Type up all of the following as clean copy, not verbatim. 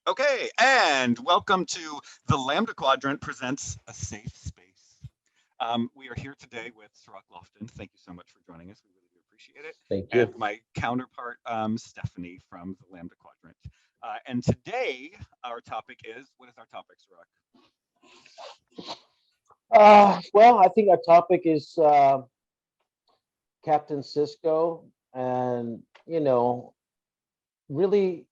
Okay, and welcome to the Lambda Quadrant presents a safe space. We are here today with Cirroc Lofton. Thank you so much for joining us. We really do appreciate it. Thank And you. my counterpart, Stephanie from the Lambda Quadrant. And today, our topic is what is our topic, Cirroc? Well, I think our topic is Captain Cisco, and really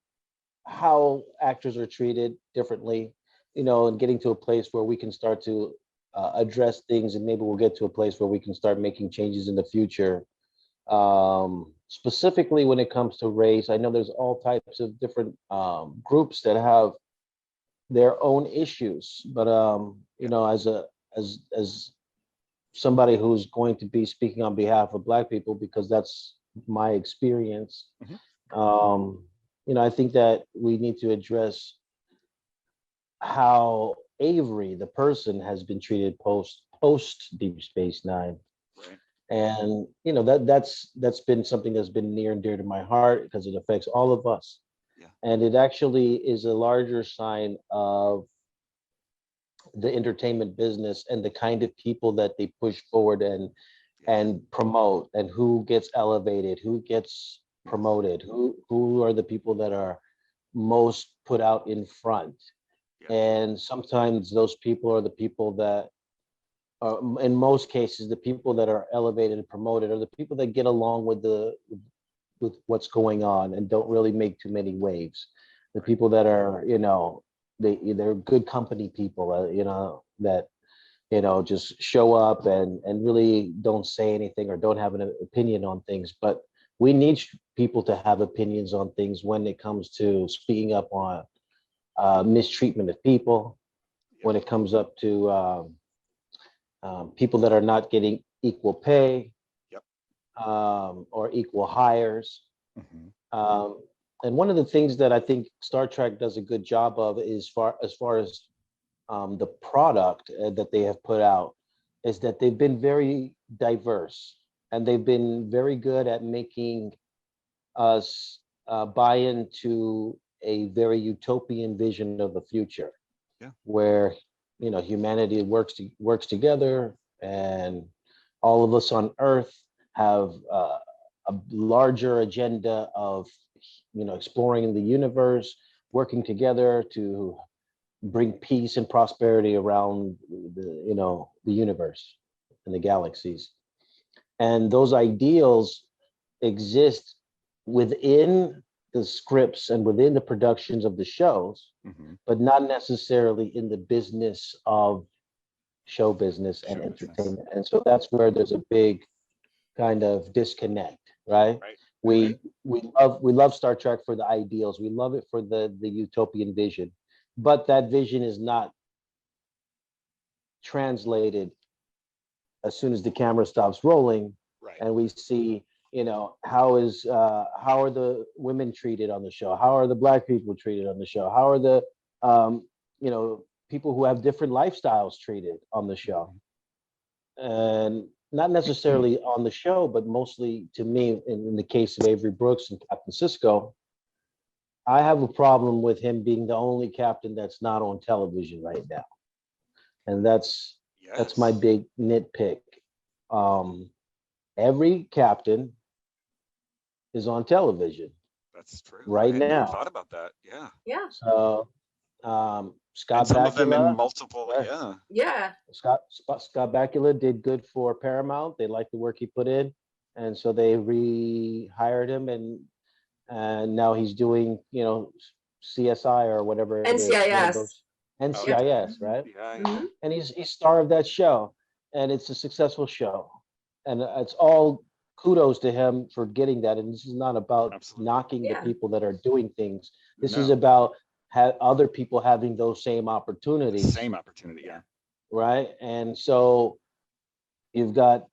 how actors are treated differently. And getting to a place where we can start to address things, and maybe we'll get to a place where we can start making changes in the future. Specifically, when it comes to race, I know there's all types of different groups that have their own issues, but as somebody who's going to be speaking on behalf of Black people, because that's my experience. Mhm. I think that we need to address how Avery, the person, has been treated post Deep Space Nine, Right. and that's been something that's been near and dear to my heart because it affects all of us, Yeah. and it actually is a larger sign of the entertainment business and the kind of people that they push forward and Yes. promote, and who gets elevated, who gets Yes. promoted, who are the people that are most put out in front. Yeah. And sometimes those people are the people that are, in most cases, the people that are elevated and promoted are the people that get along with what's going on and don't really make too many waves. The Right. people that are, they're good company people, that just show up and really don't say anything or don't have an opinion on things. But we need people to have opinions on things when it comes to speaking up on mistreatment of people, Yep. when it comes up to people that are not getting equal pay, Yep. or equal hires. Hmm. Um, and one of the things that I think Star Trek does a good job of, is as far as the product that they have put out, is that they've been very diverse, and they've been very good at making us buy into a very utopian vision of the future, Yeah. where humanity works together, and all of us on Earth have a larger agenda of exploring the universe, working together to bring peace and prosperity around the universe and the galaxies. And those ideals exist within the scripts and within the productions of the shows, Hmm. but not necessarily in the business of show business and Show business. entertainment. And so that's where there's a big kind of disconnect, right? Right. Right. We love Star Trek for the ideals. We love it for the utopian vision, but that vision is not translated as soon as the camera stops rolling, Right. and we see, how are the women treated on the show, how are the Black people treated on the show, how are the um, people who have different lifestyles treated on the show. Hmm. And not necessarily on the show, but mostly, to me, in the case of Avery Brooks and Captain Cisco, I have a problem with him being the only captain that's not on television right now, and that's my Yes. big nitpick. Um, every captain is on television That's true. I right had never now. thought about that. Yeah. Yeah. So And Scott some of them in Bakula, multiple. right? Yeah. Yeah. Scott Bakula did good for Paramount. They liked the work he put in, and so they rehired him, and now he's doing CSI or whatever it is, one of NCIS. those Oh, Yeah. NCIS, okay. right? Yeah. Yeah. Hmm. And he's star of that show, and it's a successful show, and it's all kudos to him for getting that. And this is not about Absolutely. knocking the Yeah. people that are doing things. This is No. about other people having those same The opportunities, same opportunity. Yeah. right? And so you've got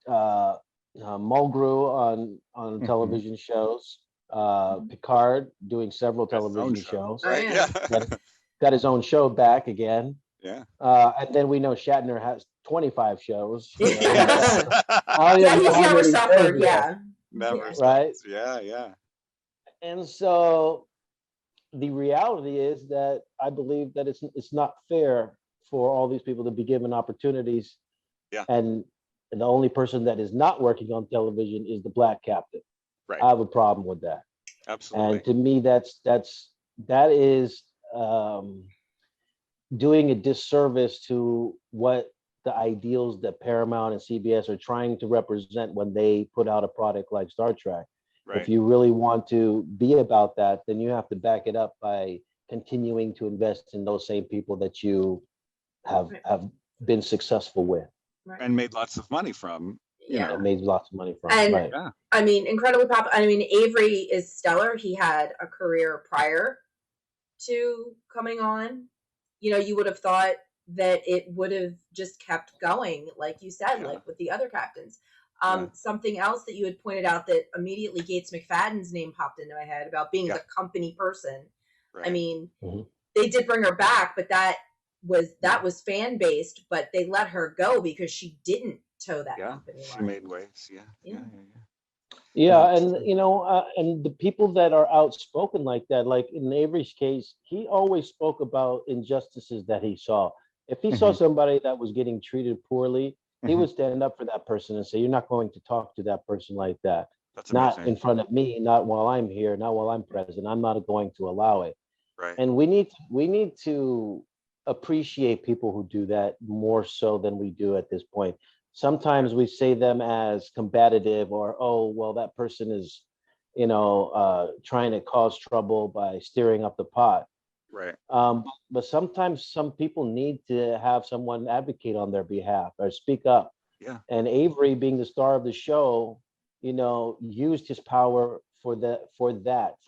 Mulgrew on Hmm. television shows, Mhm. Picard doing several Got his own television show. shows, Oh Right. Yeah. yeah. got got his own show back again. Yeah. And then we know Shatner has 25 shows. He has Yes. I don't Yeah, even know he's how never many shows suffered. he has, Yeah. Never Yeah. right? stops. Yeah. Yeah. And so the reality is that I believe that it's not fair for all these people to be given opportunities, Yeah. and the only person that is not working on television is the black captain. Right. I have a problem with that. Absolutely. And to me, that is doing a disservice to what the ideals that Paramount and CBS are trying to represent when they put out a product like Star Trek. Right. If you really want to be about that, then you have to back it up by continuing to invest in those same people that you have been successful with. Right. And made lots of money from. Yeah. And made lots of money from. And right. Yeah. I mean, incredibly popular. I mean, Avery is stellar. He had a career prior to coming on. You know, you would have thought that it would have just kept going, like you said, Yeah. like with the other captains. Yeah. Something else that you had pointed out that immediately Gates McFadden's name popped into my head about being the company person. Right. I mean, they did bring her back, but that was fan based, but they let her go because she didn't toe that company she line. made waves. Yeah, and you know, and the people that are outspoken like that, like in Avery's case, he always spoke about injustices that he saw. If he saw somebody that was getting treated poorly, he would stand up for that person and say, "You're not going to talk to that person like that. That's not amazing. in front of me, not while I'm here, not while I'm present. I'm not going to allow it." Right. And we need to appreciate people who do that more so than we do at this point. Sometimes we say them as combative, or, oh, well, that person is, you know, trying to cause trouble by stirring up the pot. Right. But sometimes some people need to have someone advocate on their behalf or speak up. Yeah. And Avery, being the star of the show, you know, used his power for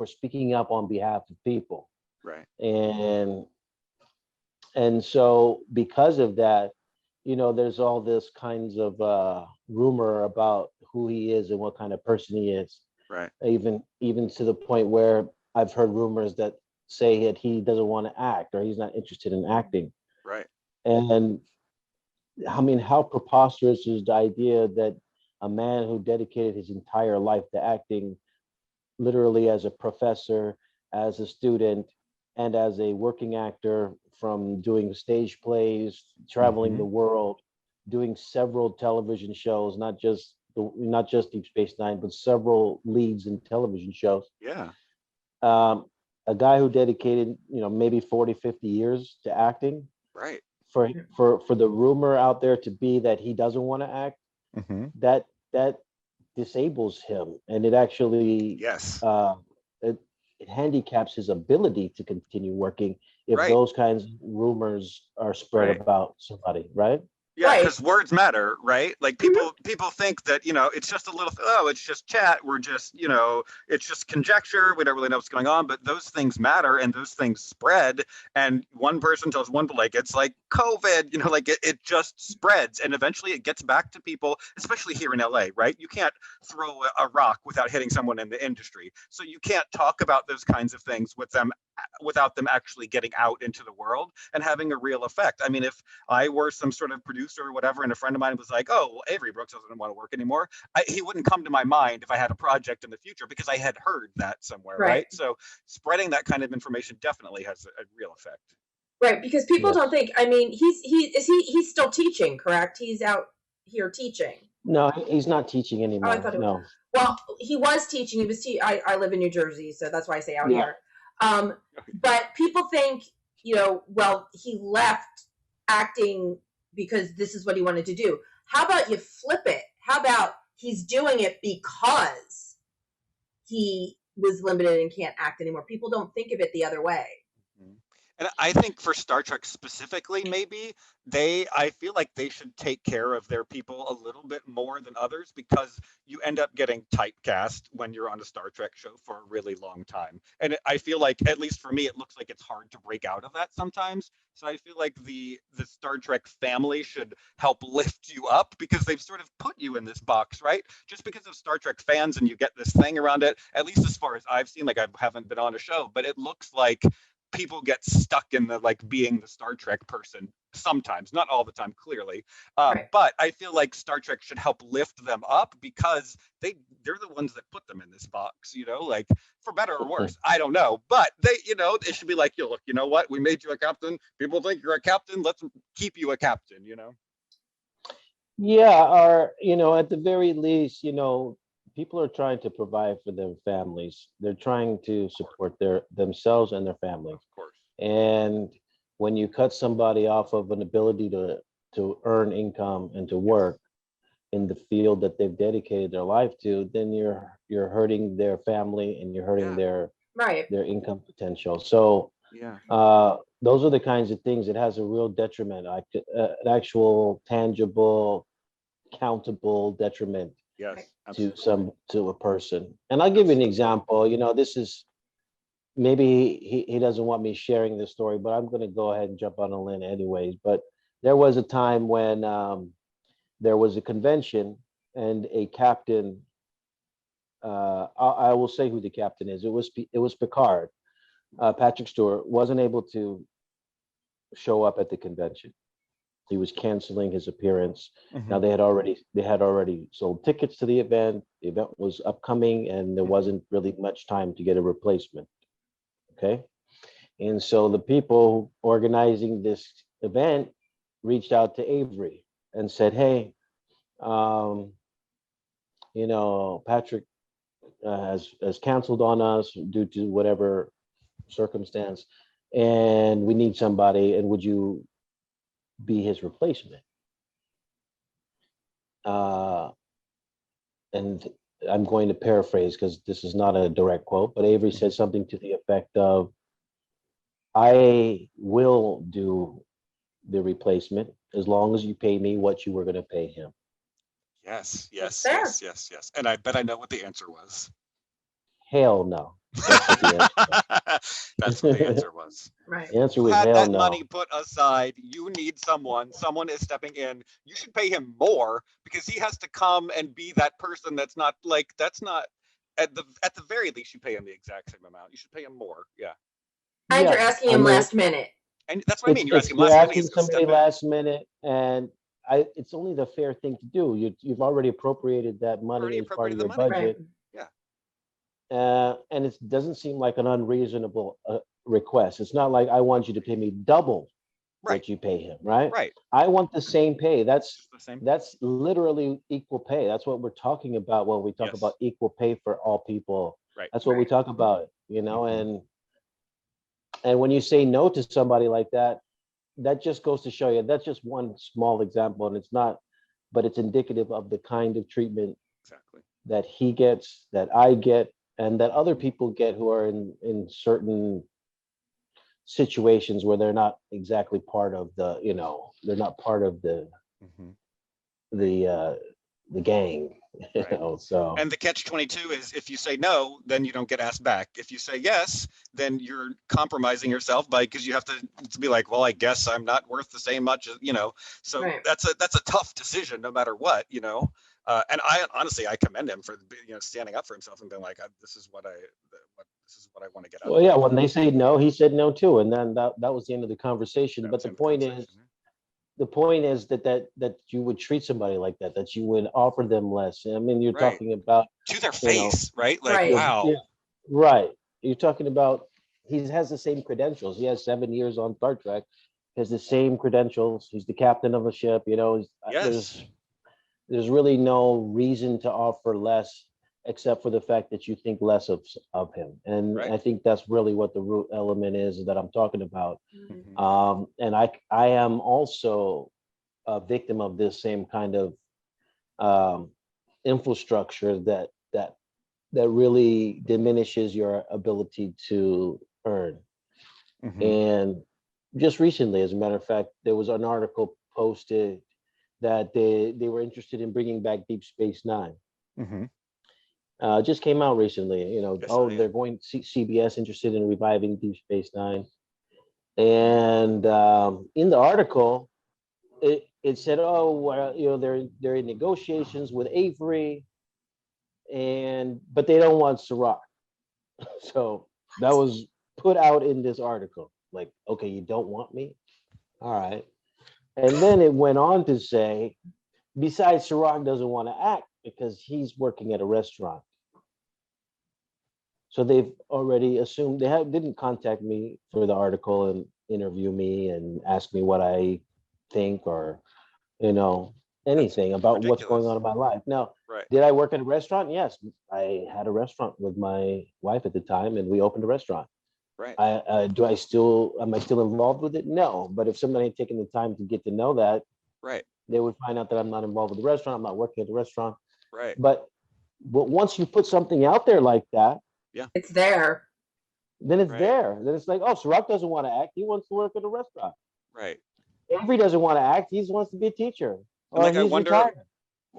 speaking up on behalf of people. Right. And so because of that, you know, there's all this kinds of rumor about who he is and what kind of person he is. Right. Even to the point where I've heard rumors that say that he doesn't want to act or he's not interested in acting. Right. And I mean, how preposterous is the idea that a man who dedicated his entire life to acting, literally as a professor, as a student, and as a working actor, from doing stage plays, traveling the world, doing several television shows, not just Deep Space Nine, but several leads in television shows. Yeah. A guy who dedicated, you know, maybe 40, 50 years to acting. Right. For the rumor out there to be that he doesn't want to act, that disables him, and it actually it handicaps his ability to continue working if those kinds of rumors are spread about somebody, right? Yeah, because words matter, right? Like people think that, you know, it's just a little, it's just chat. We're just, you know, it's just conjecture. We don't really know what's going on, but those things matter and those things spread. And one person tells one, like, it's like COVID, you know, like it just spreads. And eventually it gets back to people, especially here in LA, right? You can't throw a rock without hitting someone in the industry. So you can't talk about those kinds of things without them actually getting out into the world and having a real effect. I mean, if I were some sort of producer or whatever, and a friend of mine was like, "Oh, well, Avery Brooks doesn't want to work anymore," he wouldn't come to my mind if I had a project in the future because I had heard that somewhere, right? So spreading that kind of information definitely has a real effect. Right, because people don't think. I mean, he's still teaching, correct? He's out here teaching. No, he's not teaching anymore. Oh, I thought no. Well, he was teaching. He was. I live in New Jersey, so that's why I say out here. But people think, you know, well, he left acting because this is what he wanted to do. How about you flip it? How about he's doing it because he was limited and can't act anymore? People don't think of it the other way. And I think for Star Trek specifically, maybe I feel like they should take care of their people a little bit more than others, because you end up getting typecast when you're on a Star Trek show for a really long time. And I feel like, at least for me, it looks like it's hard to break out of that sometimes. So I feel like the Star Trek family should help lift you up, because they've sort of put you in this box, right? Just because of Star Trek fans, and you get this thing around it, at least as far as I've seen, like I haven't been on a show, but it looks like people get stuck in the, like, being the Star Trek person sometimes, not all the time, clearly. Right. But I feel like Star Trek should help lift them up because they're the ones that put them in this box, like for better or worse. I don't know, but they should be like, look, you know what? We made you a captain. People think you're a captain. Let's keep you a captain. Yeah, or at the very least, people are trying to provide for their families. They're trying to support themselves and their family. Of course. And when you cut somebody off of an ability to earn income and to work in the field that they've dedicated their life to, then you're hurting their family and you're hurting their income potential. So those are the kinds of things that has a real detriment, like an actual tangible, countable detriment to a person. And I'll give you an example. This is maybe he doesn't want me sharing this story, but I'm going to go ahead and jump on a limb anyways. But there was a time when there was a convention and a captain. I will say who the captain is. It was Picard. Patrick Stewart wasn't able to show up at the convention. He was canceling his appearance. Now they had already sold tickets to the event. The event was upcoming, and there wasn't really much time to get a replacement. Okay, and so the people organizing this event reached out to Avery and said, "Hey, Patrick has canceled on us due to whatever circumstance, and we need somebody. And would you be his replacement?" And I'm going to paraphrase because this is not a direct quote, but Avery said something to the effect of, "I will do the replacement as long as you pay me what you were going to pay him." Yes. And I bet I know what the answer was. Hell no. That's what the answer was. Right. The answer You was had hell that no. money put aside. You need someone is stepping in. You should pay him more because he has to come and be that person that's not at the very least you pay him the exact same amount. You should pay him more. Yeah. And you're asking him last minute. And that's what I mean. You're asking somebody last minute, and it's only the fair thing to do. You've already appropriated that money as part of your budget. Right. And it doesn't seem like an unreasonable request. It's not like, I want you to pay me double what you pay him, right? Right. I want the same pay. That's literally equal pay. That's what we're talking about when we talk about equal pay for all people. Right. That's what we talk about, and when you say no to somebody like that, that just goes to show you that's just one small example, and but it's indicative of the kind of treatment that he gets, that I get, and that other people get who are in certain situations where they're not exactly part of the, they're not part of the gang. So. And the catch-22 is if you say no, then you don't get asked back. If you say yes, then you're compromising yourself because you have to be like, well, I guess I'm not worth the same much as, So that's a tough decision no matter what, and I honestly commend him for standing up for himself and being like, this is what I want to get out. Well, yeah, when they say no, he said no too, and then that was the end of the conversation. But the point is that you would treat somebody like that you would offer them less. I mean, you're talking about to their face, right? Like, wow. Yeah, right. You're talking about he has the same credentials. He has 7 years on Star Trek. He has the same credentials. He's the captain of a ship. There's really no reason to offer less, except for the fact that you think less of him. And I think that's really what the root element is that I'm talking about. And I am also a victim of this same kind of infrastructure that really diminishes your ability to earn. And just recently, as a matter of fact, there was an article posted that they were interested in bringing back Deep Space Nine. Just came out recently, they're going to CBS interested in reviving Deep Space Nine. And in the article, it said, they're in negotiations with Avery, but they don't want Cirroc. So that was put out in this article. Like, okay, you don't want me? All right. And then it went on to say, besides, Cirroc doesn't want to act because he's working at a restaurant. So they've already assumed didn't contact me for the article and interview me and ask me what I think or, anything about what's going on in my life. Now, Right. did I work at a restaurant? Yes, I had a restaurant with my wife at the time, and we opened a restaurant. Right. Am I still involved with it? No, but if somebody had taken the time to get to know that, Right. they would find out that I'm not involved with the restaurant. I'm not working at the restaurant. Right. But once you put something out there like that, it's there. Then it's there. Then it's like, oh, Cirroc doesn't want to act. He wants to work at a restaurant. Right. Avery doesn't want to act. He just wants to be a teacher. Or like, he's retired.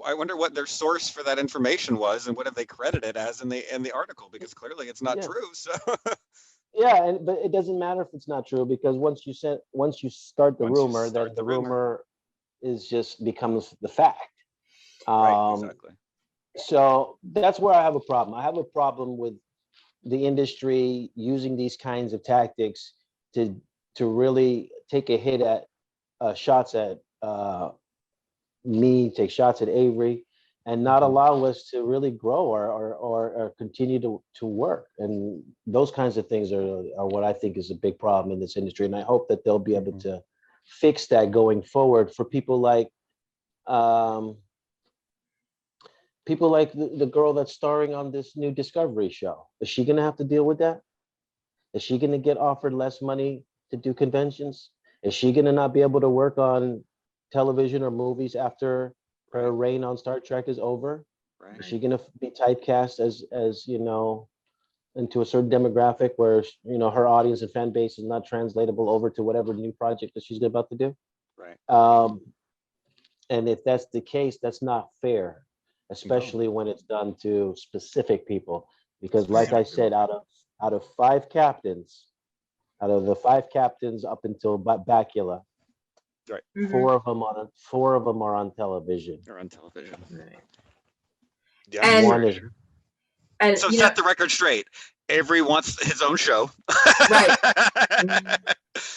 I wonder what their source for that information was, and what have they credited as in the article? Because clearly it's not true. So. Yeah, but it doesn't matter if it's not true, because once you start the rumor, then the rumor is just becomes the fact. Right. Exactly. So that's where I have a problem. I have a problem with the industry using these kinds of tactics to really take a hit at shots at me, take shots at Avery, and not allow us to really grow or continue to work. And those kinds of things are what I think is a big problem in this industry. And I hope that they'll be able to fix that going forward for people like the girl that's starring on this new Discovery show. Is she going to have to deal with that? Is she going to get offered less money to do conventions? Is she going to not be able to work on television or movies after her reign on Star Trek is over? Right. Is she going to be typecast as into a certain demographic where her audience and fan base is not translatable over to whatever new project that she's about to do? Right. And if that's the case, that's not fair, especially when it's done to specific people. Because, like I said, out of the five captains up until Bacula, right, four of them are on television. They're on television. Right. Yeah. And, one is. And so set the record straight. Avery wants his own show. Right.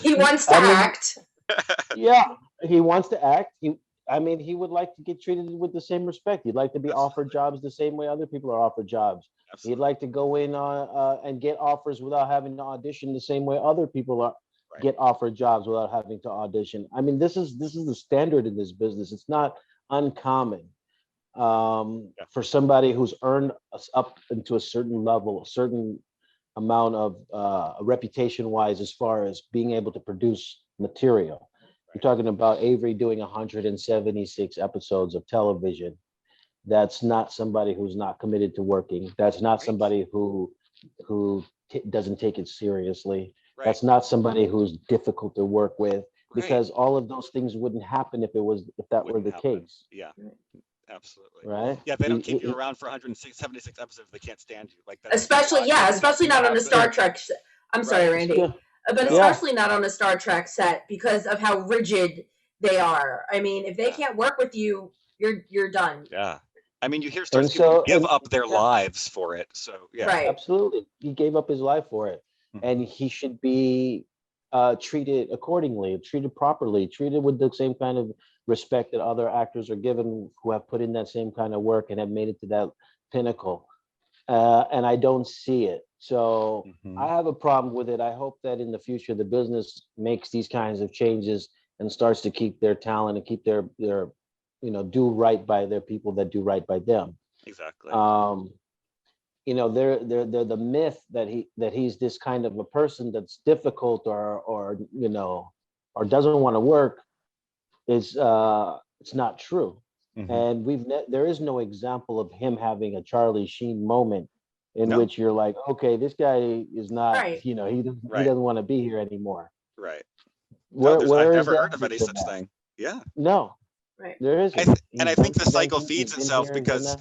He wants to act. Yeah, he wants to act. He would like to get treated with the same respect. He'd like to be offered jobs the same way other people are offered jobs. Absolutely. He'd like to go in and get offers without having to audition the same way other people get offered jobs without having to audition. I mean, this is the standard in this business. It's not uncommon for somebody who's earned us up into a certain level, a certain amount of reputation-wise, as far as being able to produce material. You're talking about Avery doing 176 episodes of television. That's not somebody who's not committed to working. That's not somebody who doesn't take it seriously. That's not somebody who's difficult to work with, because all of those things wouldn't happen if that were the case. Yeah. Absolutely. Right. Yeah, they don't keep you around for 176 episodes. They can't stand you. Like that. Especially not on a Star Trek. I'm sorry, Randy. Yeah. But especially not on a Star Trek set, because of how rigid they are. I mean, if they can't work with you, you're done. Yeah. I mean, you hear Star people give up their lives for it. So yeah. Right. Absolutely. He gave up his life for it. And he should be treated accordingly, treated properly, treated with the same kind of respect that other actors are given who have put in that same kind of work and have made it to that pinnacle. And I don't see it. So I have a problem with it. I hope that in the future, the business makes these kinds of changes and starts to keep their talent and keep their do right by their people that do right by them. Exactly. They're the myth that he's this kind of a person that's difficult or doesn't want to work is it's not true. And there is no example of him having a Charlie Sheen moment in which you're like, okay, this guy is not, he doesn't want to be here anymore. Right. I've never heard of any such thing. Yeah. No. Right. There isn't. I think the cycle feeds itself because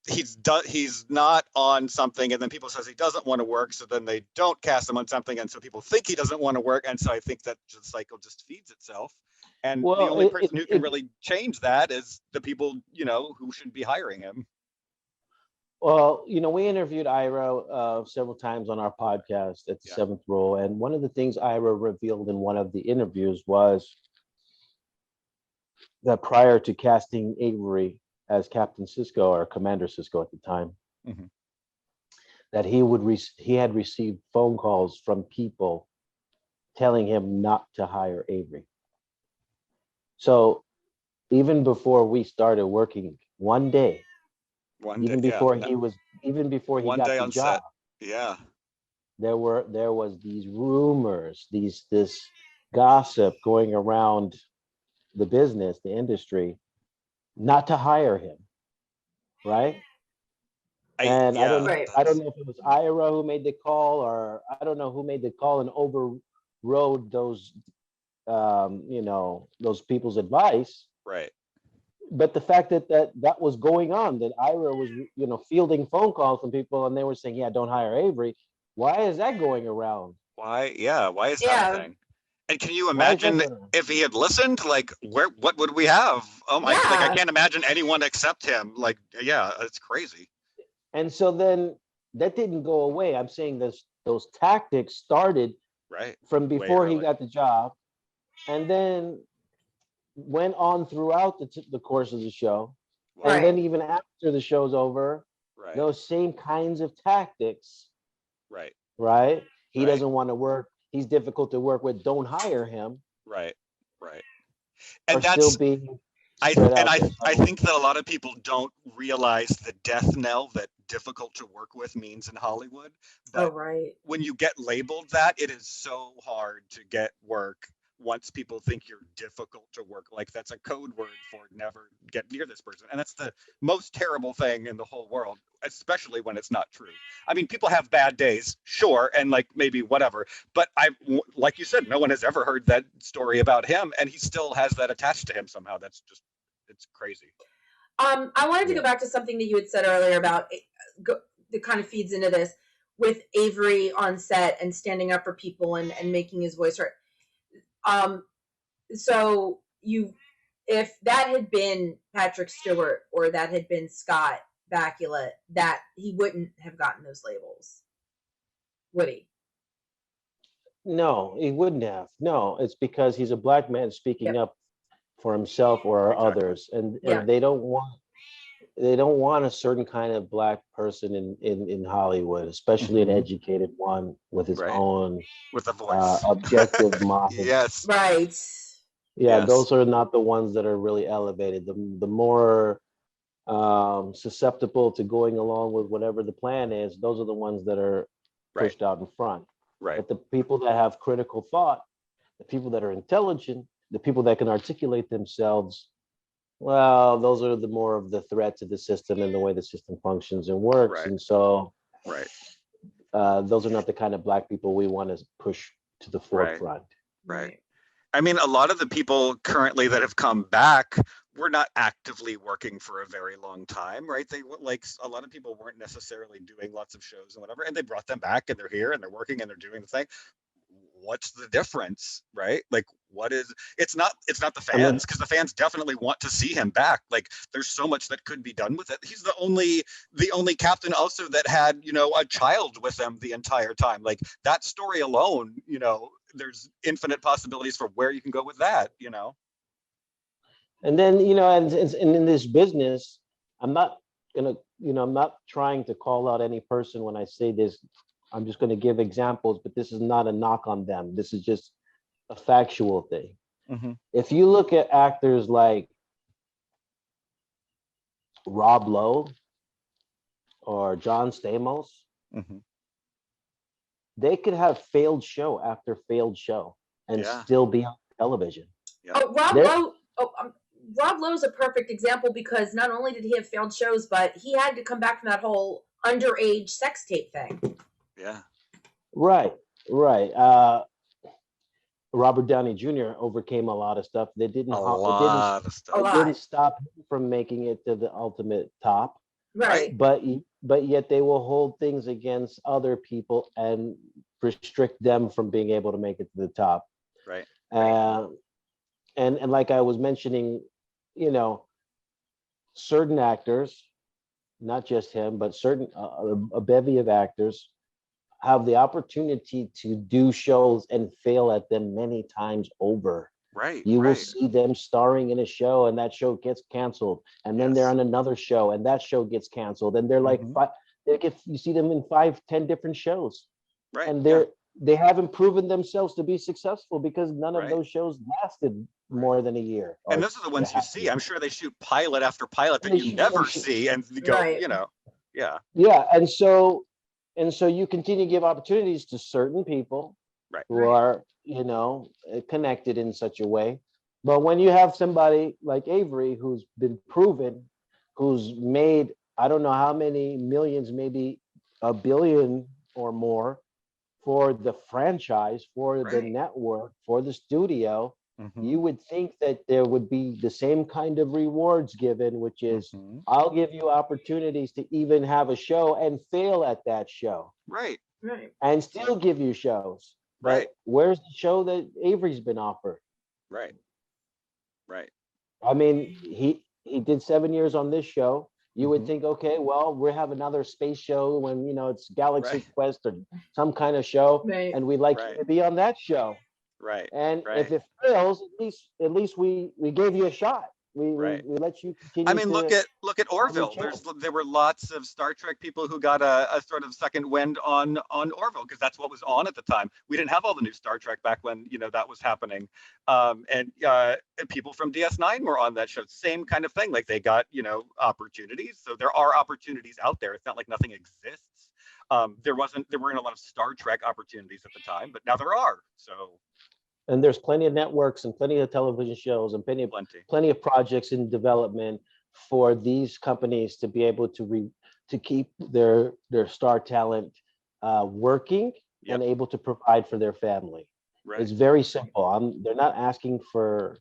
he's not on something, and then people says he doesn't want to work, so then they don't cast him on something, and so people think he doesn't want to work, and so I think that the cycle just feeds itself. And the only person who can really change that is the people who should be hiring him. Well, we interviewed Ira several times on our podcast at the Seventh Rule, and one of the things Ira revealed in one of the interviews was that prior to casting Avery as Captain Cisco or Commander Cisco at the time, Mhm. that he had received phone calls from people telling him not to hire Avery. So even before we started working, one day, One day, even yeah. before he One got day the on job, set. Yeah. there was these rumors, this gossip going around the business, the industry, not to hire him, right? And Yeah. Right. I don't know if it was Ira who made the call, or I don't know who made the call and overrode those those people's advice. Right. But the fact that was going on, that Ira was fielding phone calls from people and they were saying, yeah, don't hire Avery. Why is that going around? Why? Yeah. Why is that a Yeah. thing? And can you Why is that imagine going on? if he had listened? Like, what would we have? Oh my! Like, I Yeah. can't imagine anyone except him. Like, yeah, it's crazy. And so then that didn't go away. I'm saying those tactics started Right. from Way before he early. got the job, and then went on throughout the course of the show. Wow. And then even after the show's over, Right. those same kinds of tactics, Right. right? He Right. doesn't want to work. He's difficult to work with. Don't hire him. Right. Right. Are And still that's being I spread and out there. I So, think that a lot of people don't realize the death knell that difficult to work with means in Hollywood. Oh, But right. when you get labeled that, it is so hard to get work once people think you're difficult to work. Like, that's a code word for never get near this person. And that's the most terrible thing in the whole world, especially when it's not true. I mean, people have bad days, sure, and like maybe whatever. But like you said, no one has ever heard that story about him, and he still has that attached to him somehow. That's just, it's crazy. I wanted to go back to something that you had said earlier about that kind of feeds into this with Avery on set and standing up for people and making his voice heard. So if that had been Patrick Stewart or that had been Scott Bakula, that he wouldn't have gotten those labels, would he? no, he wouldn't have. No, it's because he's a black man speaking up for himself or Exactly. others, and Yeah. they don't want a certain kind of black person in Hollywood, especially an educated one with his Right. own With a voice. objective mind. Yes. Right. Yeah, Yes. those are not the ones that are really elevated. The more susceptible to going along with whatever the plan is, those are the ones that are Right. pushed out in front. Right. But the people that have critical thought, the people that are intelligent, the people that can articulate themselves, well, those are the more of the threat to the system and the way the system functions and works. Right. And so Right. those are not the kind of black people we want to push to the forefront. Right. I mean, a lot of the people currently that have come back were not actively working for a very long time, right? They like, a lot of people weren't necessarily doing lots of shows and whatever, and they brought them back and they're here and they're working and they're doing the thing. What's the difference, right? Like, it's not the fans, because the fans definitely want to see him back. Like, there's so much that could be done with it. He's the only captain also that had, a child with him the entire time. Like, that story alone, there's infinite possibilities for where you can go with that. And then, and in this business, I'm not trying to call out any person when I say this. I'm just going to give examples, but this is not a knock on them. This is just a factual thing. Mm-hmm. If you look at actors like Rob Lowe or John Stamos, Mm-hmm. they could have failed show after failed show and still be on television. Yeah. Rob Lowe's a perfect example, because not only did he have failed shows, but he had to come back from that whole underage sex tape thing. Yeah. Right. Robert Downey Jr. overcame a lot of stuff. They didn't stop him from making it to the ultimate top. Right. But yet they will hold things against other people and restrict them from being able to make it to the top. Right. And like I was mentioning, certain actors, not just him, but certain a bevy of actors have the opportunity to do shows and fail at them many times over. Right. You will Right. see them starring in a show and that show gets canceled. And then they're Yes. on another show and that show gets canceled. And they're like, Mhm. you see them in 5, 10 different shows. Right. And Yeah. they haven't proven themselves to be successful because none of Right. those shows lasted Right. more than a year And or those are the a ones you half see. year. I'm sure they shoot pilot after pilot that They you shoot- they never shoot- see, and you go, Right. you know, yeah. Yeah, and so you continue to give opportunities to certain people Right. who Right. are, connected in such a way. But when you have somebody like Avery who's been proven, who's made I don't know how many millions, maybe a billion or more for the franchise, for the Right. network, for the studio, Mhm. you would think that there would be the same kind of rewards given, which is Mhm. I'll give you opportunities to even have a show and fail at that show Right. Right. and still give you shows. Right. But where's the show that Avery's been offered? Right. Right. I mean, he did 7 years on this show. You would Mhm. think, okay, well, we have another space show when it's Galaxy Right. Quest or some kind of show, Right. and we'd like you Right. to be on that show. Right. And if Right. it fails, at least we gave you a shot. Right. We let you I continue mean, to look at have your Orville. chance. There were lots of Star Trek people who got a sort of second wind on Orville because that's what was on at the time. We didn't have all the new Star Trek back when that was happening, and people from DS9 were on that show. Same kind of thing. Like they got opportunities. So there are opportunities out there. It's not like nothing exists. There weren't a lot of Star Trek opportunities at the time, but now there are. So. And there's plenty of networks and plenty of television shows and plenty of projects in development for these companies to be able to keep their star talent working and able to provide for their family. Right. It's very simple. They're not asking for,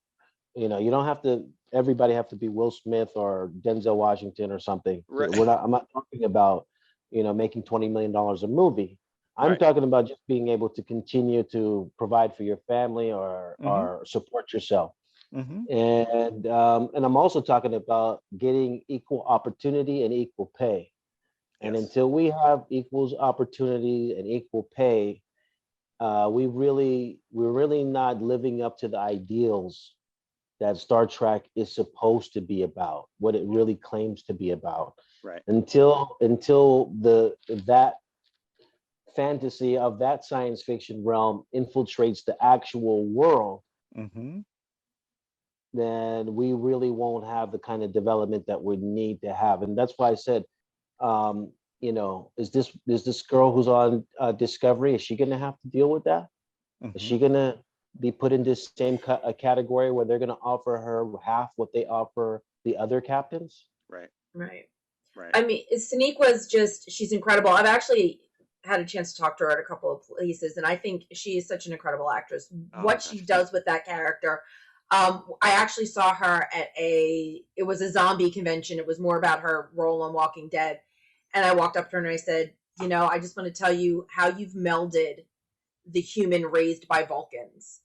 you don't have to. Everybody have to be Will Smith or Denzel Washington or something. Right. I'm not talking about making $20 million a movie. I'm Right. talking about just being able to continue to provide for your family or support yourself. Mhm. And I'm also talking about getting equal opportunity and equal pay. And Yes. until we have equal opportunity and equal pay, we're really not living up to the ideals that Star Trek is supposed to be about, what it really claims to be about. Right. Until that fantasy of that science fiction realm infiltrates the actual world, Mm-hmm. then we really won't have the kind of development that we need to have. And that's why I said, is this girl who's on Discovery, is she going to have to deal with that? Mm-hmm. Is she going to be put in this same category where they're going to offer her half what they offer the other captains? Right. Right. Right. I mean, she's incredible. I've actually had a chance to talk to her at a couple of places, and I think she is such an incredible actress. What she does with that character. I actually saw her at it was a zombie convention. It was more about her role on Walking Dead. And I walked up to her and I said, I just want to tell you how you've melded the human raised by Vulcans,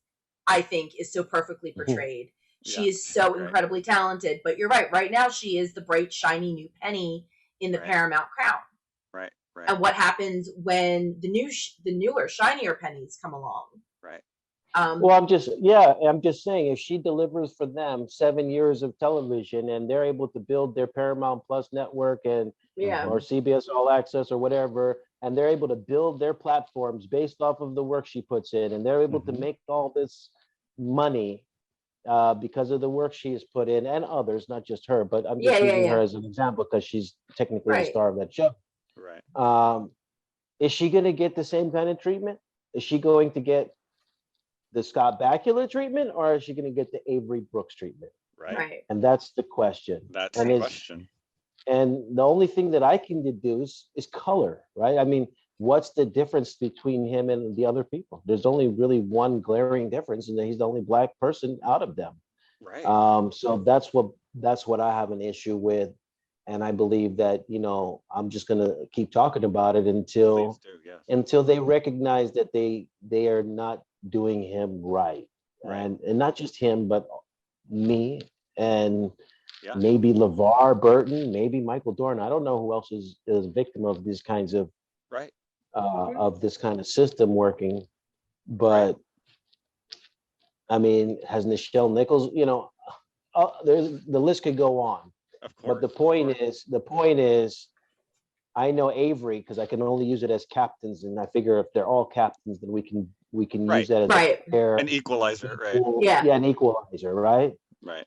I think is so perfectly portrayed. She is so incredibly talented, but you're right. Right now, she is the bright, shiny new penny in the Paramount crown. Right. Right. And what happens when the newer, shinier pennies come along? Right. Well, I'm just saying, if she delivers for them 7 years of television and they're able to build their Paramount Plus network and or CBS All Access or whatever, and they're able to build their platforms based off of the work she puts in, and they're able to make all this money because of the work she has put in, and others, not just her, but I'm just using her as an example because she's technically the star of that show. Right. Is she going to get the same kind of treatment? Is she going to get the Scott Bakula treatment, or is she going to get the Avery Brooks treatment? Right. And that's the question. That's the question. And the only thing that I can deduce is color, right? I mean, what's the difference between him and the other people? There's only really one glaring difference, and he's the only Black person out of them. Right. So that's what I have an issue with. And I believe that, I'm just going to keep talking about it until they recognize that they are not doing him right. And not just him, but me and maybe LeVar Burton, maybe Michael Dorn. I don't know who else is a victim of these kinds of of this kind of system working, but I mean, has Nichelle Nichols, there's the list could go on. Of course. But the point is, I know Avery because I can only use it as captains, and I figure if they're all captains, then we can Right. use that as Right. a fair, An equalizer, right? Yeah. an equalizer, right? Right.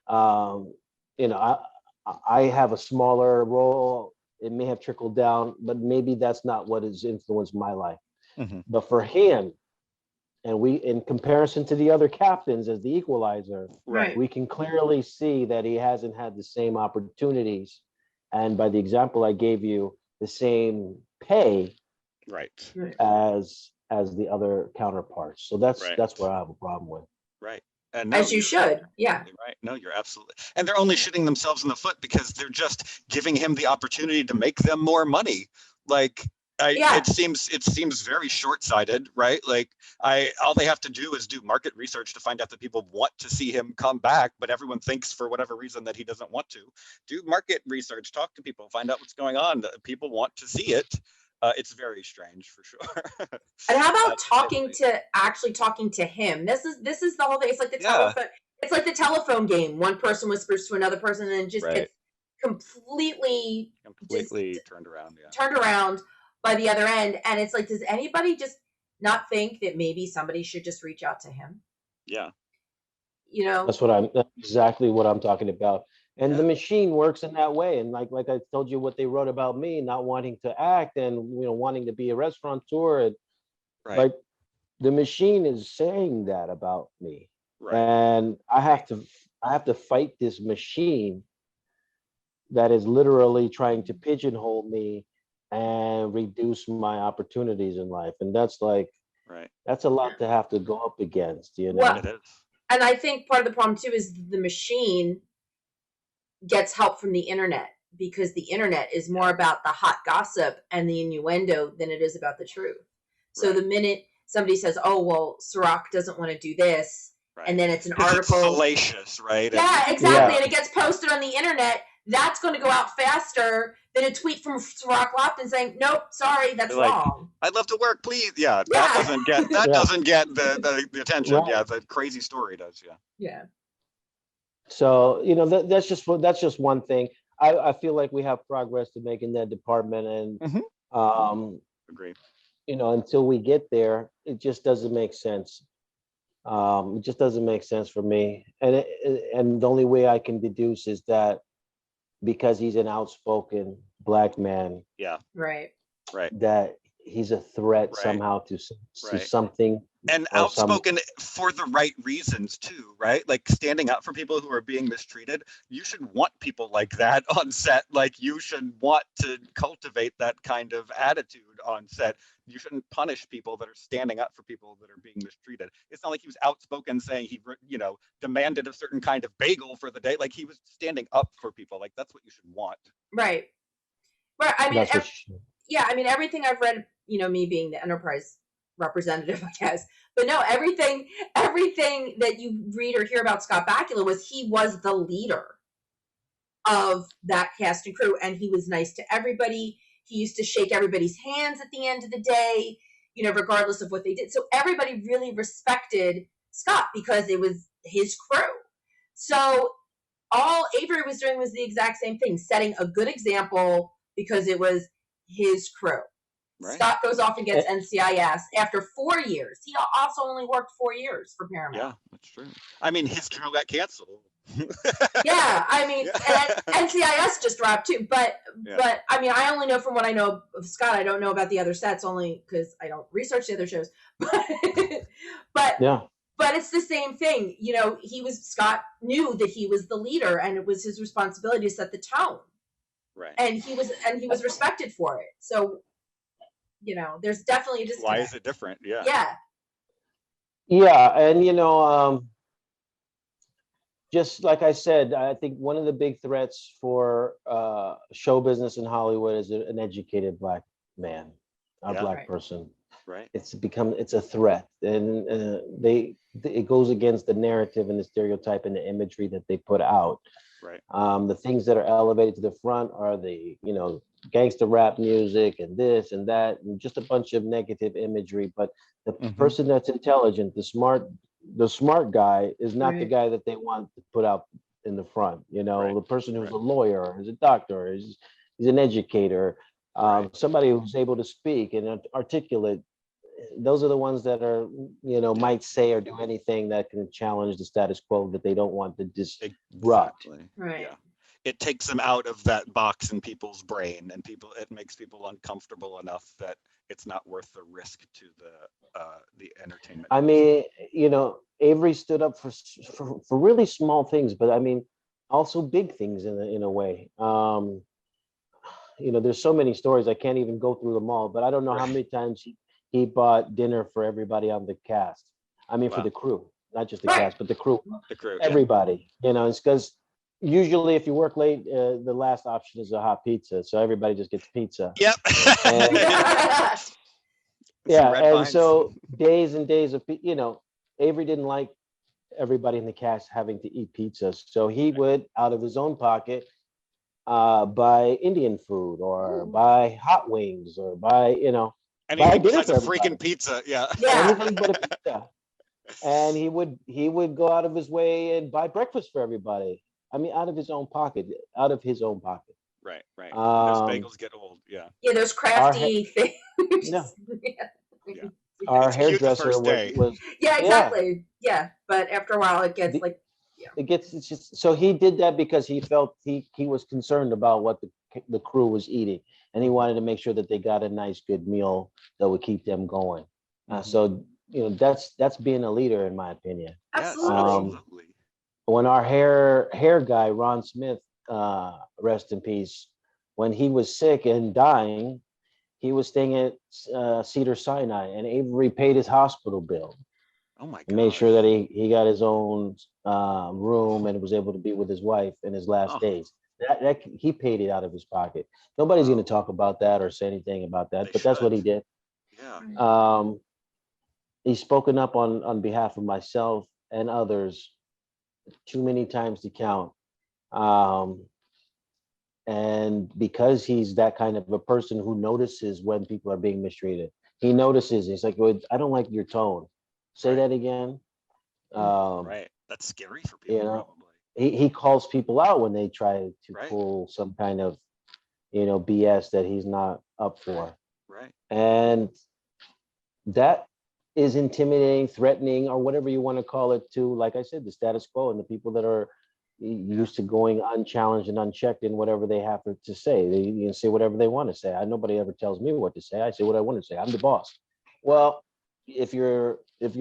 I have a smaller role. It may have trickled down, but maybe that's not what has influenced my life. Mm-hmm. But for him, and we, in comparison to the other captains as the equalizer, Right. we can clearly see that he hasn't had the same opportunities. And by the example I gave you, the same pay Right. as the other counterparts. So that's Right. that's what I have a problem with. Right. And As you should. Yeah. Right. No, you're absolutely. And they're only shooting themselves in the foot because they're just giving him the opportunity to make them more money. Like, it seems very short-sighted, right? Like, all they have to do is do market research to find out that people want to see him come back, but everyone thinks for whatever reason that he doesn't want to. Do market research, talk to people, find out what's going on. People want to see it. It's very strange, for sure. And how about talking to him? This is the whole thing. It's like the telephone. It's like the telephone game. One person whispers to another person, and just gets completely turned around. Yeah. Turned around by the other end, and it's like, does anybody just not think that maybe somebody should just reach out to him? Yeah. That's exactly what I'm talking about. And the machine works in that way. And like I told you what they wrote about me, not wanting to act and wanting to be a restaurateur, and like the machine is saying that about me. Right. And I have to fight this machine that is literally trying to pigeonhole me and reduce my opportunities in life. And that's that's a lot to have to go up against, Well, it is. And I think part of the problem too is the machine gets help from the internet, because the internet is more about the hot gossip and the innuendo than it is about the truth. So the minute somebody says, oh, well, Cirroc doesn't want to do this, and then it's an article. It's salacious, right? Yeah, exactly. And it gets posted on the internet, that's going to go out faster than a tweet from Cirroc Lofton saying, nope, sorry, that's wrong. I'd love to work, please. Yeah, that doesn't get the attention. Right. Yeah, the crazy story does. Yeah. So that's just one thing. I feel like we have progress to make in that department, and agree. Until we get there, it just doesn't make sense. It just doesn't make sense for me, and the only way I can deduce is that because he's an outspoken Black man, that he's a threat somehow to something. And outspoken for the right reasons too, right? Like standing up for people who are being mistreated. You should want people like that on set. Like, you should want to cultivate that kind of attitude on set. You shouldn't punish people that are standing up for people that are being mistreated. It's not like he was outspoken saying he, demanded a certain kind of bagel for the day. Like, he was standing up for people. Like, that's what you should want. Right. Right. I mean, everything I've read, me being the enterprise representative, I guess, but no, everything that you read or hear about Scott Bakula he was the leader of that cast and crew, and he was nice to everybody. He used to shake everybody's hands at the end of the day, regardless of what they did. So everybody really respected Scott because it was his crew. So all Avery was doing was the exact same thing, setting a good example because it was his crew. Right. Scott goes off and gets NCIS after 4 years. He also only worked 4 years for Paramount. Yeah, that's true. I mean, his show got canceled. Yeah, I mean, and NCIS just dropped too. But I mean, I only know from what I know of Scott. I don't know about the other sets, only because I don't research the other shows. But it's the same thing. Scott knew that he was the leader, and it was his responsibility to set the tone. Right. And he was respected for it. So. There's definitely a disconnect. Why is it different? Yeah. Yeah. And, just like I said, I think one of the big threats for show business in Hollywood is an educated Black man, a Black person. Right. It's a threat. And it goes against the narrative and the stereotype and the imagery that they put out. Right. The things that are elevated to the front are the, gangster rap music and this and that, and just a bunch of negative imagery. But the person that's intelligent, the smart the smart guy is not the Right. guy that they want to put out in the front. You know, Right. the person who's Right. a lawyer, or is a doctor, or he's an educator, Right. somebody who's able to speak and articulate. Those are the ones that are, you know, might say or do anything that can challenge the status quo that they don't want to disrupt. Exactly. Right. Yeah. It takes them out of that box in people's brain, and it makes people uncomfortable enough that it's not worth the risk to the entertainment. I mean, you know, Avery stood up for really small things, but I mean, also big things in a way. You know, there's so many stories, I can't even go through them all, but I don't know how many times he bought dinner for everybody on the cast. I mean, for the crew, not just the cast, but the crew, The crew, everybody. You know, it's because usually if you work late, the last option is a hot pizza, so everybody just gets pizza. Yep. And, Some red and vines. so days and days of, you know, Avery didn't like everybody in the cast having to eat pizza, so he would, out of his own pocket, buy Indian food or buy hot wings or buy, you know, anything buy dinner besides a for everybody. freaking pizza. Yeah. Anything but a pizza. And he would go out of his way and buy breakfast for everybody. I mean, out of his own pocket, Right. Those Um, bagels get old. Yeah. Yeah, those crafty things. No. Yeah. Our It's cute the hairdresser first day. was Yeah, exactly. Yeah, but after a while, it gets The- like, it's just, so he did that because he felt he was concerned about what the crew was eating, and he wanted to make sure that they got a nice good meal that would keep them going. So, you know, that's being a leader, in my opinion. absolutely. Absolutely. When our hair guy Ron Smith, rest in peace, when he was sick and dying, he was staying at Cedar Sinai, and Avery paid his hospital bill. Oh my And made gosh. sure that he got his own room and was able to be with his wife in his last Oh. days. That he paid it out of his pocket. Nobody's Wow. going to talk about that or say anything about that, They but that's what he should. did. Yeah. He's spoken up on behalf of myself and others too many times to count. And because he's that kind of a person who notices when people are being mistreated, he notices. He's like, "Well, I don't like your tone. Say Right. that again." Right. That's scary for people, You know, probably. he calls people out when they try to Right. pull some kind of, you know, BS that he's not up for. Right. And that is intimidating, threatening, or whatever you want to call it, to, like I said, the status quo and the people that are used to going unchallenged and unchecked in whatever they have to say. They, you know, say whatever they want to say. Nobody ever tells me what to say. I say what I want to say. I'm the boss. Well, if you're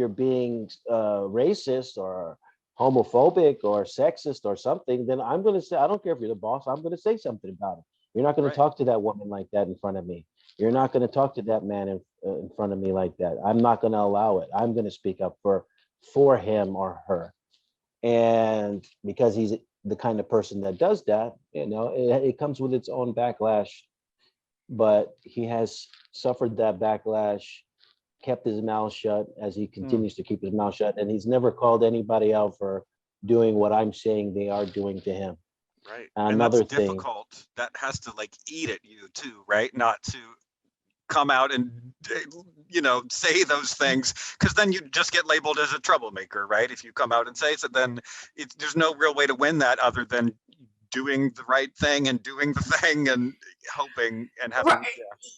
being racist or homophobic or sexist or something, then I'm going to say, I don't care if you're the boss, I'm going to say something about it. You're not going to talk to that woman like that in front of me. You're not going to talk to that man in front of me like that. I'm not going to allow it. I'm going to speak up for him or her. And because he's the kind of person that does that, you know, it comes with its own backlash. But he has suffered that backlash, kept his mouth shut, as he continues to keep his mouth shut, and he's never called anybody out for doing what I'm saying they are doing to him. Right. Another and that's thing, difficult. That has to like eat at you too, right? Not to come out and, you know, say those things, because then you just get labeled as a troublemaker, right? If you come out and say so, then there's no real way to win that other than doing the right thing and doing the thing and hoping and having. Right.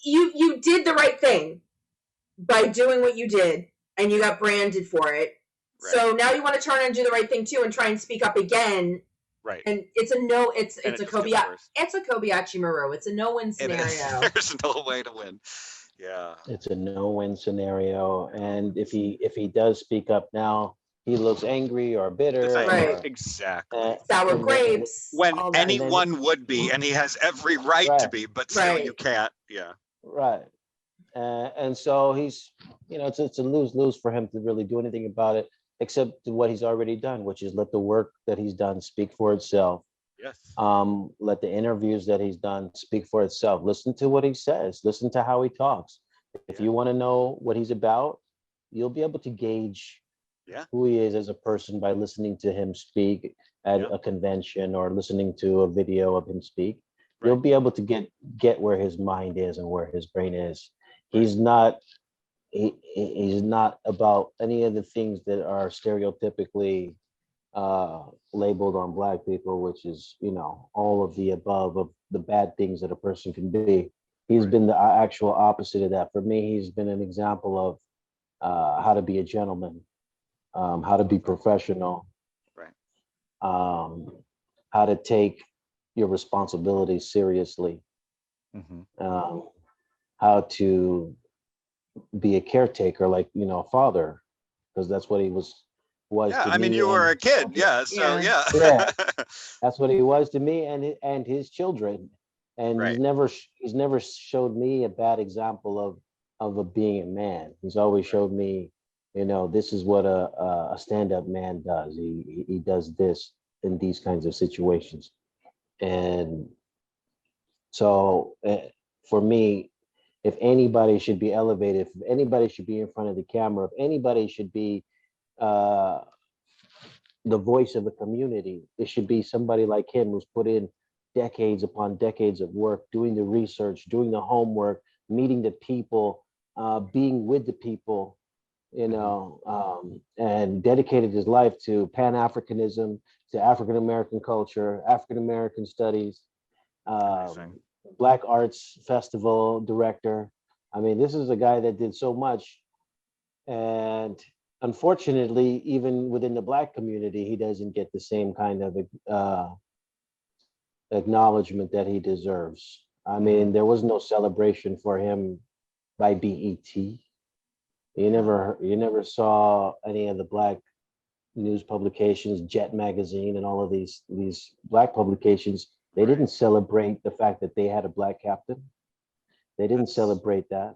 You did the right thing by doing what you did, and you got branded for it. Right. So now you want to turn and do the right thing too, and try and speak up again. Right. And it's a Kobayashi Maru. It's a no-win scenario. There's no way to win. Yeah. It's a no-win scenario. And if he does speak up now, he looks angry or bitter. Right. Or, exactly. Sour grapes. When anyone would be, and he has every right to be, but still you can't. Yeah. Right. And so he's, you know, it's a lose-lose for him to really do anything about it, except what he's already done, which is let the work that he's done speak for itself. Yes. Let the interviews that he's done speak for itself. Listen to what he says. Listen to how he talks. If you want to know what he's about, you'll be able to gauge who he is as a person by listening to him speak at a convention or listening to a video of him speak. Right. You'll be able to get where his mind is and where his brain is. He's not he's not about any of the things that are stereotypically labeled on Black people, which is, you know, all of the above of the bad things that a person can be. He's been the actual opposite of that. For me, he's been an example of how to be a gentleman, how to be professional, how to take your responsibilities seriously, how to be a caretaker, like, you know, a father, because that's what he was yeah, to I mean, me. you were a kid, yeah, so yeah. That's what he was to me and his children. And he's never showed me a bad example of a being a man. He's always showed me, you know, this is what a stand-up man does. He does this in these kinds of situations. And so for me, if anybody should be elevated, if anybody should be in front of the camera, if anybody should be the voice of the community, it should be somebody like him who's put in decades upon decades of work, doing the research, doing the homework, meeting the people, being with the people, you know, and dedicated his life to Pan-Africanism, to African-American culture, African-American studies, Black Arts Festival director. I mean, this is a guy that did so much. And unfortunately, even within the Black community, he doesn't get the same kind of acknowledgement that he deserves. I mean, there was no celebration for him by BET. You never saw any of the Black news publications, Jet Magazine, and all of these Black publications. They didn't celebrate the fact that they had a Black captain. They didn't celebrate that.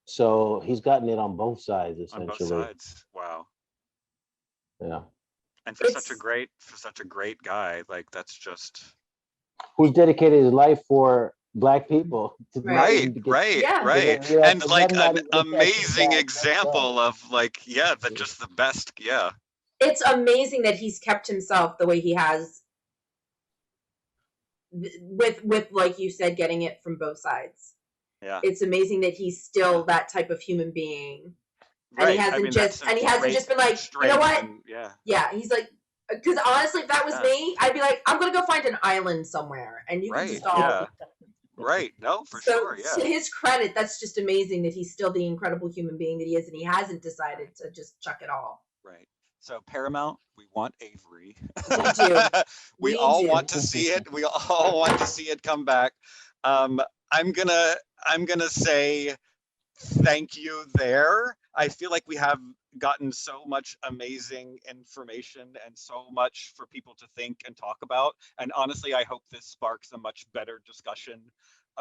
So he's gotten it on both sides, essentially. On both sides. Wow. Yeah. And for such a great guy, like, that's just, who's dedicated his life for Black people. Right. And like an amazing example of, like, just the best. Yeah. It's amazing that he's kept himself the way he has, with like you said, getting it from both sides. Yeah. It's amazing that he's still that type of human being. And he hasn't just been like, you know what? Yeah. He's like, because honestly, if that was me, I'd be like, I'm gonna go find an island somewhere, and you can just all. Yeah. Right. No, for sure. Yeah. To his credit, that's just amazing that he's still the incredible human being that he is, and he hasn't decided to just chuck it all. Right. So Paramount, we want Avery. We do. We all want to see it. We all want to see it come back. I'm gonna say thank you there. I feel like we have gotten so much amazing information and so much for people to think and talk about. And honestly, I hope this sparks a much better discussion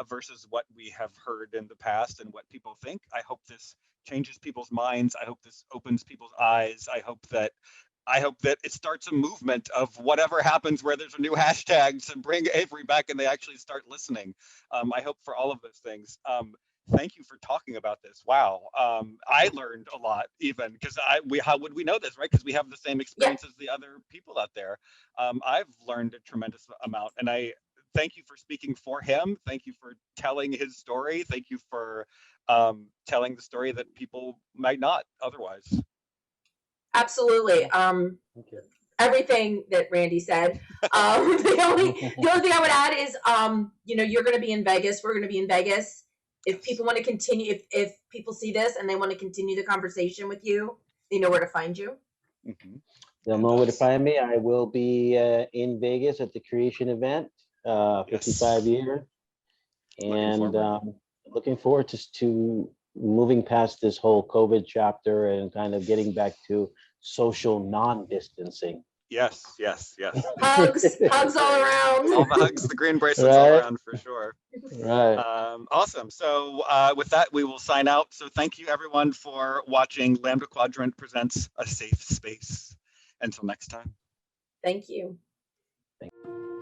versus what we have heard in the past and what people think. I hope this changes people's minds. I hope this opens people's eyes. I hope that it starts a movement of whatever happens where there's a new hashtag to bring Avery back and they actually start listening. I hope for all of those things. Thank you for talking about this. Wow. I learned a lot, even because how would we know this, right? Because we have the same experience as the other people out there. I've learned a tremendous amount, and I thank you for speaking for him. Thank you for telling his story. Thank you for telling the story that people might not otherwise. Absolutely. Everything that Randy said. The only thing I would add is, you're going to be in Vegas. We're going to be in Vegas. If people want to continue, if people see this and they want to continue the conversation with you, they know where to find you. They'll know where to find me. I will be in Vegas at the Creation event, 55 years. And looking forward to moving past this whole COVID chapter and kind of getting back to social non-distancing. Yes. Hugs all around. All the hugs, the green bracelets all around for sure. Right. Awesome. So with that, we will sign out. So thank you everyone for watching. Lambda Quadrant presents A Safe Space. Until next time. Thank you. Thank you.